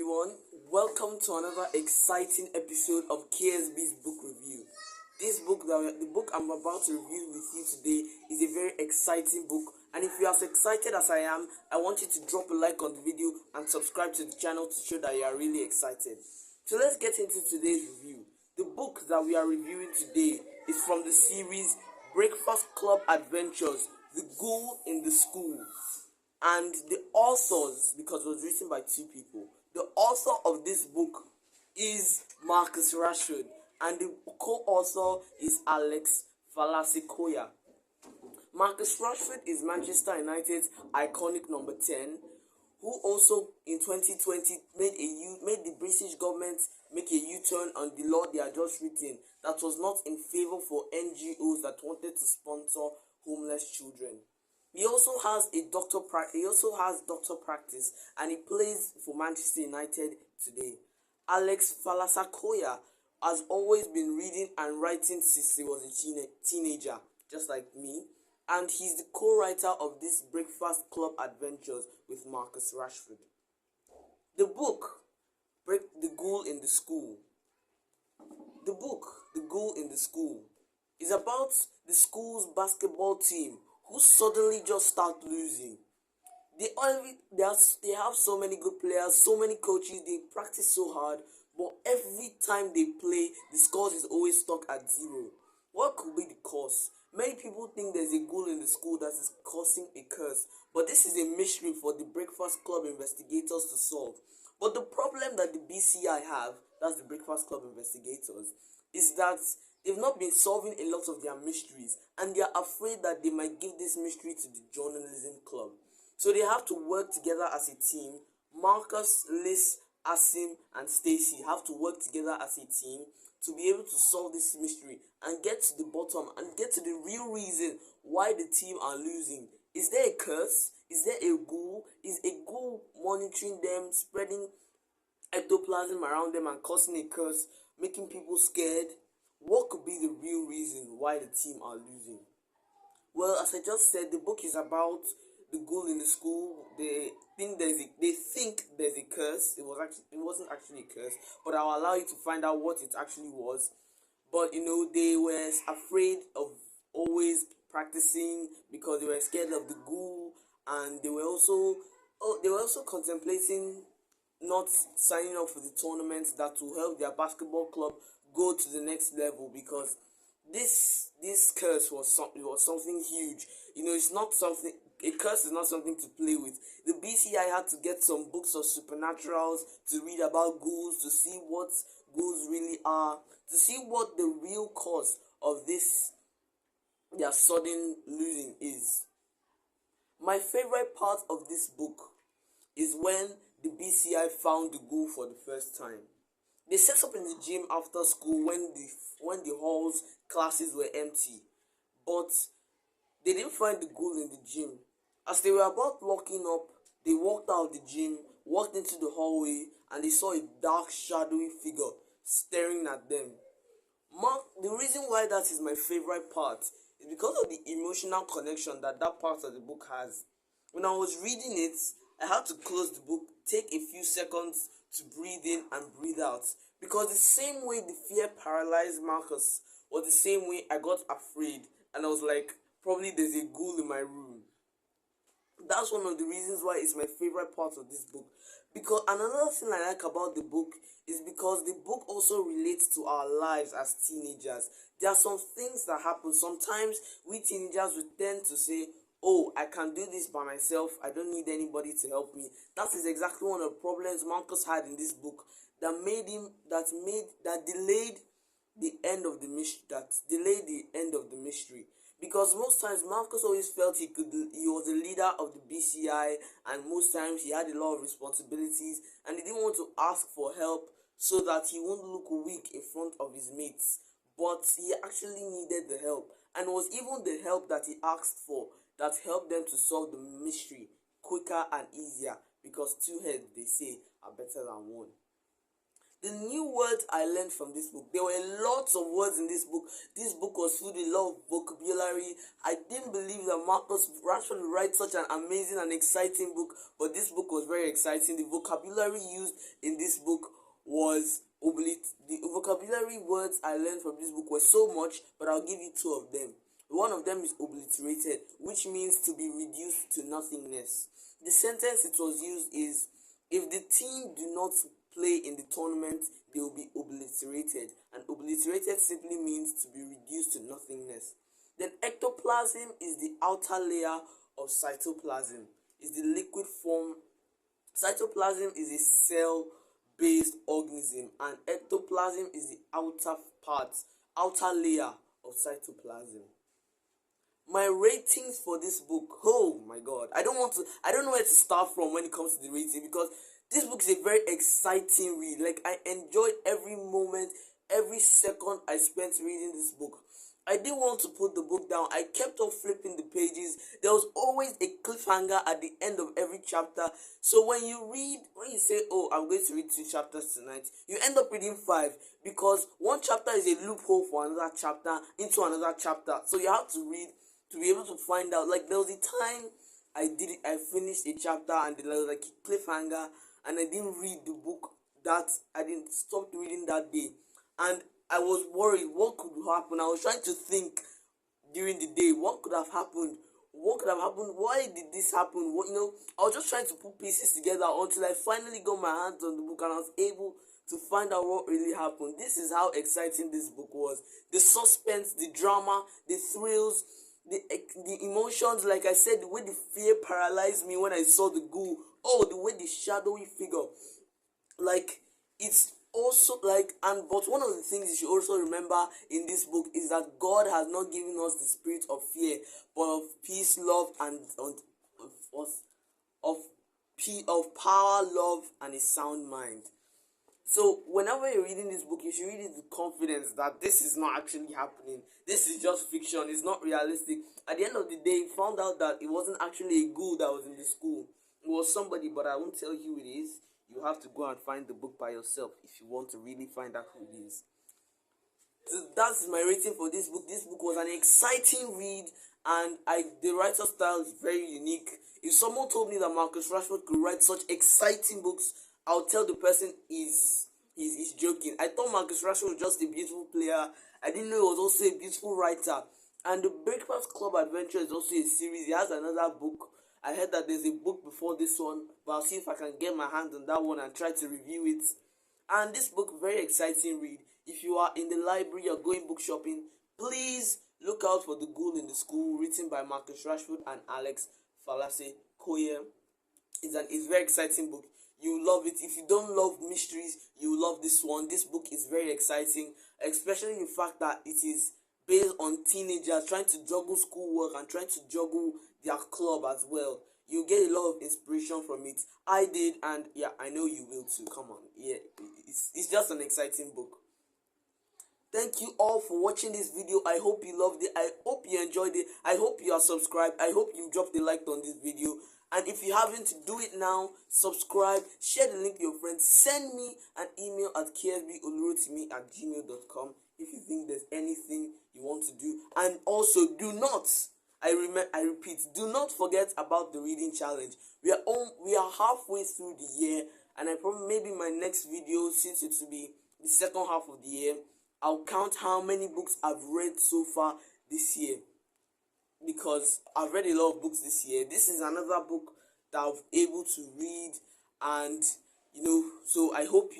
everyone, welcome to another exciting episode of KSB's book review. The book I'm about to review with you today is a very exciting book, and if you're as excited as I am, I want you to drop a like on the video and subscribe to the channel to show that you are really excited. So let's get into today's review. The book that we are reviewing today is from the series Breakfast Club Adventures, The Ghoul in the School. And the authors, because it was written by two people, the author of this book is Marcus Rashford, and the co-author is Alex Falasikoya. Marcus Rashford is Manchester United's iconic number 10, who also in 2020 made the British government make a U-turn on the law they had just written that was not in favor for NGOs that wanted to sponsor homeless children. He also has doctor practice, and he plays for Manchester United today. Alex Falasakoya has always been reading and writing since he was a teenager, just like me, and he's the co-writer of this Breakfast Club Adventures with Marcus Rashford. The book, The Ghoul in the School. The book, The Ghoul in the School, is about the school's basketball team who suddenly just start losing. They have so many good players, so many coaches, they practice so hard, but every time they play, the scores is always stuck at 0. What could be the cause? Many people think there's a ghoul in the school that is causing a curse, but this is a mystery for the Breakfast Club investigators to solve. But the problem that the BCI have, that's the Breakfast Club investigators, is that they've not been solving a lot of their mysteries, and they are afraid that they might give this mystery to the journalism club. So they have to work together as a team. Marcus, Liz, Asim, and Stacy have to work together as a team to be able to solve this mystery and get to the bottom and get to the real reason why the team are losing. Is there a curse? Is there a ghoul? Is a ghoul monitoring them, spreading ectoplasm around them and causing a curse, making people scared? What could be the real reason why the team are losing? Well, as I just said, the book is about the ghoul in the school. They think there's a curse. It wasn't actually a curse, but I'll allow you to find out what it actually was. But they were afraid of always practicing because they were scared of the ghoul, and they were also contemplating not signing up for the tournament that will help their basketball club go to the next level, because this curse was something huge. It's not something. A curse is not something to play with. The BCI had to get some books of supernaturals to read about ghouls, to see what ghouls really are, to see what the real cause of their sudden losing is. My favorite part of this book is when the BCI found the ghoul for the first time. They set up in the gym after school when the hall's classes were empty, but they didn't find the ghoul in the gym. As they were about locking up, they walked out of the gym, walked into the hallway, and they saw a dark, shadowy figure staring at them. The reason why that is my favorite part is because of the emotional connection that part of the book has. When I was reading it, I had to close the book, take a few seconds to breathe in and breathe out, because the same way the fear paralyzed Marcus was the same way I got afraid, and I was like, probably there's a ghoul in my room. That's one of the reasons why it's my favorite part of this book. Because another thing I like about the book is because the book also relates to our lives as teenagers. There are some things that happen. Sometimes we teenagers would tend to say, oh, I can do this by myself, I don't need anybody to help me. That is exactly one of the problems Marcus had in this book that delayed the end of the mystery. Because most times Marcus always felt he was the leader of the BCI, and most times he had a lot of responsibilities, and he didn't want to ask for help so that he won't look weak in front of his mates. But he actually needed the help, and it was even the help that he asked for that helped them to solve the mystery quicker and easier, because two heads, they say, are better than one. The new words I learned from this book. There were lots of words in this book. This book was filled with a lot of vocabulary. I didn't believe that Marcus Rashford would write such an amazing and exciting book, but this book was very exciting. The vocabulary used in this book was the vocabulary words I learned from this book were so much, but I'll give you two of them. One of them is obliterated, which means to be reduced to nothingness. The sentence it was used is, if the team do not play in the tournament, they will be obliterated. And obliterated simply means to be reduced to nothingness. Then ectoplasm is the outer layer of cytoplasm. It's the liquid form. Cytoplasm is a cell-based organism, and ectoplasm is the outer layer of cytoplasm. My ratings for this book, oh my god, I don't know where to start from when it comes to the rating, because this book is a very exciting read. Like, I enjoyed every moment, every second I spent reading this book. I didn't want to put the book down. I kept on flipping the pages. There was always a cliffhanger at the end of every chapter. So when you say, oh, I'm going to read 2 chapters tonight, you end up reading 5, because one chapter is a loophole for another chapter into another chapter. So you have to read to be able to find out. Like, there was a time I finished a chapter and there was like a cliffhanger, and I didn't read the book. I didn't stop reading that day, and I was worried what could happen. I was trying to think during the day, what could have happened? What could have happened? Why did this happen? I was just trying to put pieces together until I finally got my hands on the book and I was able to find out what really happened. This is how exciting this book was. The suspense, the drama, the thrills, the emotions. Like I said, the way the fear paralyzed me when I saw the ghoul. Oh, the way the shadowy figure. Like, it's also like, but one of the things you should also remember in this book is that God has not given us the spirit of fear, but of peace, love, and of power, love, and a sound mind. So whenever you're reading this book, you should read it with confidence that this is not actually happening. This is just fiction. It's not realistic. At the end of the day, you found out that it wasn't actually a ghoul that was in the school. It was somebody, but I won't tell you who it is. You have to go and find the book by yourself if you want to really find out who it is. So that's my rating for this book. This book was an exciting read, and the writer's style is very unique. If someone told me that Marcus Rashford could write such exciting books, I'll tell the person he's joking. I thought Marcus Rashford was just a beautiful player. I didn't know he was also a beautiful writer. And the Breakfast Club Adventure is also a series. He has another book. I heard that there's a book before this one, but I'll see if I can get my hands on that one and try to review it. And this book, very exciting read. If you are in the library or going book shopping, please look out for The Ghoul in the School, written by Marcus Rashford and Alex Falase Koye. It's a very exciting book. You love it. If you don't love mysteries, you love this one. This book is very exciting, especially the fact that it is based on teenagers trying to juggle schoolwork and trying to juggle their club as well. You get a lot of inspiration from it. I did, and yeah, I know you will too. Come on, yeah, it's just an exciting book. Thank you all for watching this video. I hope you loved it. I hope you enjoyed it. I hope you are subscribed. I hope you dropped a like on this video. And if you haven't, do it now. Subscribe, share the link with your friends, send me an email at ksbolurotimi@gmail.com if you think there's anything you want to do. And also, do not, I repeat, do not forget about the reading challenge. We are halfway through the year, and I probably, maybe my next video, since it will be the second half of the year, I'll count how many books I've read so far this year, because I've read a lot of books this year. This is another book that I'm able to read, and so I hope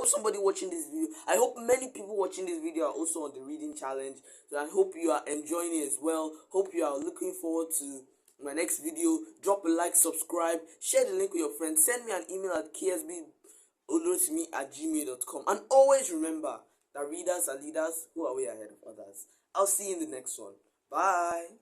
somebody watching this video, I hope many people watching this video are also on the reading challenge. So I hope you are enjoying it as well. Hope you are looking forward to my next video. Drop a like, subscribe, share the link with your friends, send me an email at ksbolurotimi@gmail.com, and always remember that readers are leaders who are way ahead of others. I'll see you in the next one. Bye.